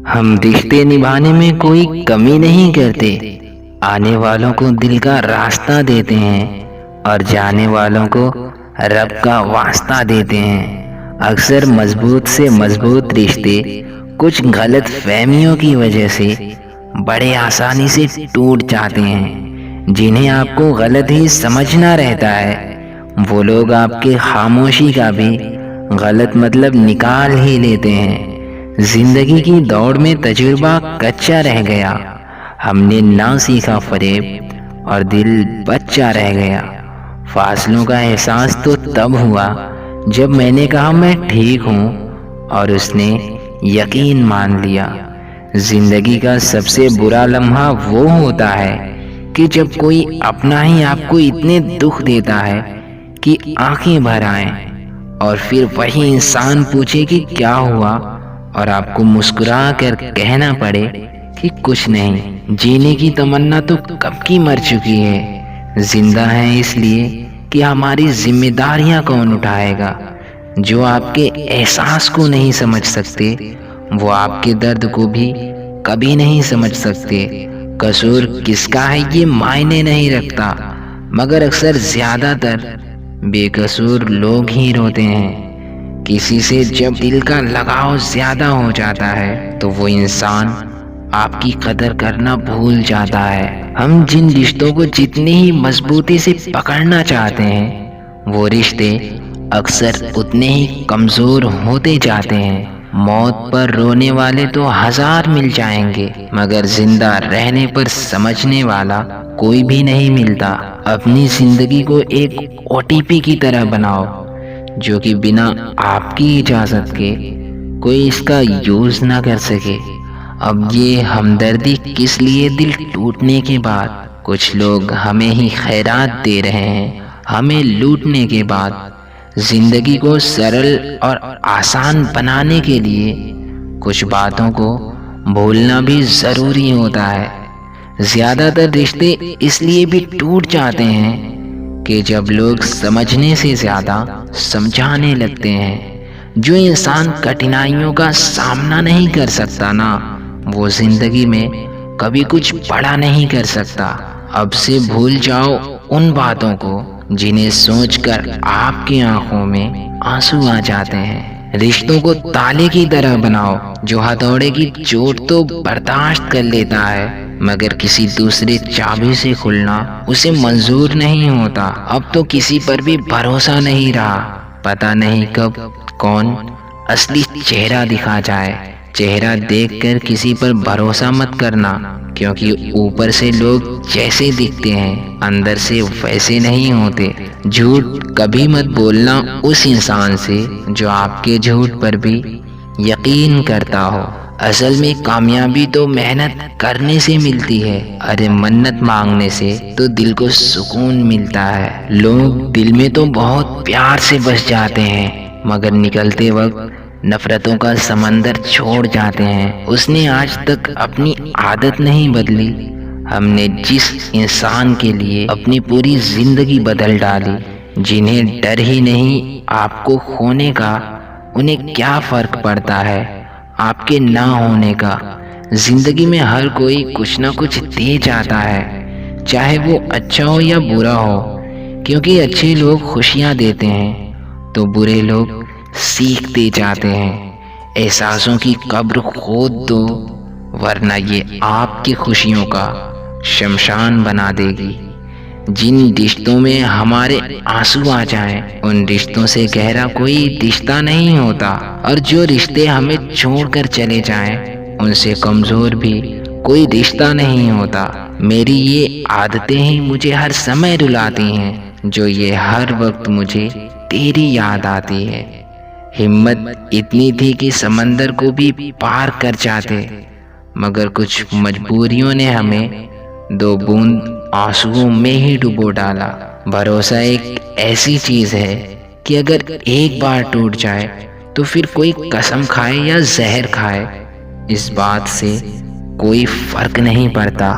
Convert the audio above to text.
ہم رشتے نبھانے میں کوئی کمی نہیں کرتے، آنے والوں کو دل کا راستہ دیتے ہیں اور جانے والوں کو رب کا واسطہ دیتے ہیں۔ اکثر مضبوط سے مضبوط رشتے کچھ غلط فہمیوں کی وجہ سے بڑے آسانی سے ٹوٹ جاتے ہیں، جنہیں آپ کو غلط ہی سمجھنا رہتا ہے۔ وہ لوگ آپ کے خاموشی کا بھی غلط مطلب نکال ہی لیتے ہیں۔ زندگی کی دوڑ میں تجربہ کچا رہ گیا، ہم نے نہ سیکھا فریب اور دل بچا رہ گیا۔ فاصلوں کا احساس تو تب ہوا جب میں نے کہا میں ٹھیک ہوں اور اس نے یقین مان لیا۔ زندگی کا سب سے برا لمحہ وہ ہوتا ہے کہ جب کوئی اپنا ہی آپ کو اتنے دکھ دیتا ہے کہ آنکھیں بھر آئیں، اور پھر وہی انسان پوچھے کہ کیا ہوا اور آپ کو مسکرا کر کہنا پڑے کہ کچھ نہیں۔ جینے کی تمنا تو کب کی مر چکی ہے، زندہ ہیں اس لیے کہ ہماری ذمہ داریاں کون اٹھائے گا۔ جو آپ کے احساس کو نہیں سمجھ سکتے وہ آپ کے درد کو بھی کبھی نہیں سمجھ سکتے۔ قصور کس کا ہے یہ معنی نہیں رکھتا، مگر اکثر زیادہ تر بے قصور لوگ ہی روتے ہیں۔ کسی سے جب دل کا لگاؤ زیادہ ہو جاتا ہے تو وہ انسان آپ کی قدر کرنا بھول جاتا ہے۔ ہم جن رشتوں کو جتنی ہی مضبوطی سے پکڑنا چاہتے ہیں وہ رشتے اکثر اتنے ہی کمزور ہوتے جاتے ہیں۔ موت پر رونے والے تو ہزار مل جائیں گے، مگر زندہ رہنے پر سمجھنے والا کوئی بھی نہیں ملتا۔ اپنی زندگی کو ایک OTP کی طرح بناؤ جو کہ بنا آپ کی اجازت کے کوئی اس کا یوز نہ کر سکے۔ اب یہ ہمدردی کس لیے دل ٹوٹنے کے بعد کچھ لوگ ہمیں ہی خیرات دے رہے ہیں، ہمیں لوٹنے کے بعد۔ زندگی کو سرل اور آسان بنانے کے لیے کچھ باتوں کو بھولنا بھی ضروری ہوتا ہے۔ زیادہ تر رشتے اس لیے بھی ٹوٹ جاتے ہیں کہ جب لوگ سمجھنے سے زیادہ سمجھانے لگتے ہیں۔ جو انسان کٹھنائیوں کا سامنا نہیں کر سکتا نا، وہ زندگی میں کبھی کچھ بڑا نہیں کر سکتا۔ اب سے بھول جاؤ ان باتوں کو جنہیں سوچ کر آپ کی آنکھوں میں آنسو آ جاتے ہیں۔ رشتوں کو تالے کی طرح بناؤ جو ہتھوڑے کی چوٹ تو برداشت کر لیتا ہے، مگر کسی دوسرے چابی سے کھلنا اسے منظور نہیں ہوتا۔ اب تو کسی پر بھی بھروسہ نہیں رہا، پتہ نہیں کب کون اصلی چہرہ دکھا جائے۔ چہرہ دیکھ کر کسی پر بھروسہ مت کرنا، کیونکہ اوپر سے لوگ جیسے دکھتے ہیں اندر سے ویسے نہیں ہوتے۔ جھوٹ کبھی مت بولنا اس انسان سے جو آپ کے جھوٹ پر بھی یقین کرتا ہو۔ اصل میں کامیابی تو محنت کرنے سے ملتی ہے، ارے منت مانگنے سے تو دل کو سکون ملتا ہے۔ لوگ دل میں تو بہت پیار سے بس جاتے ہیں، مگر نکلتے وقت نفرتوں کا سمندر چھوڑ جاتے ہیں۔ اس نے آج تک اپنی عادت نہیں بدلی۔ ہم نے جس انسان کے لیے اپنی پوری زندگی بدل ڈالی، جنہیں ڈر ہی نہیں آپ کو کھونے کا، انہیں کیا فرق پڑتا ہے آپ کے نہ ہونے کا۔ زندگی میں ہر کوئی کچھ نہ کچھ دے جاتا ہے، چاہے وہ اچھا ہو یا برا ہو، کیونکہ اچھے لوگ خوشیاں دیتے ہیں تو برے لوگ سیکھتے جاتے ہیں۔ احساسوں کی قبر کھود دو، ورنہ یہ آپ کی خوشیوں کا شمشان بنا دے گی۔ جن رشتوں میں ہمارے آنسو آ جائیں ان رشتوں سے گہرا کوئی رشتہ نہیں ہوتا، اور جو رشتے ہمیں چھوڑ کر چلے جائیں ان سے کمزور بھی کوئی رشتہ نہیں ہوتا۔ میری یہ عادتیں ہی مجھے ہر سمے رلاتی ہیں، جو یہ ہر وقت مجھے تیری یاد آتی ہے۔ ہمت اتنی تھی کہ سمندر کو بھی پار کر جاتے، مگر کچھ مجبوریوں نے ہمیں 2 بوند آنسوؤں میں ہی ڈبو ڈالا۔ بھروسہ ایک ایسی چیز ہے کہ اگر ایک بار ٹوٹ جائے تو پھر کوئی قسم کھائے یا زہر کھائے اس بات سے کوئی فرق نہیں پڑتا۔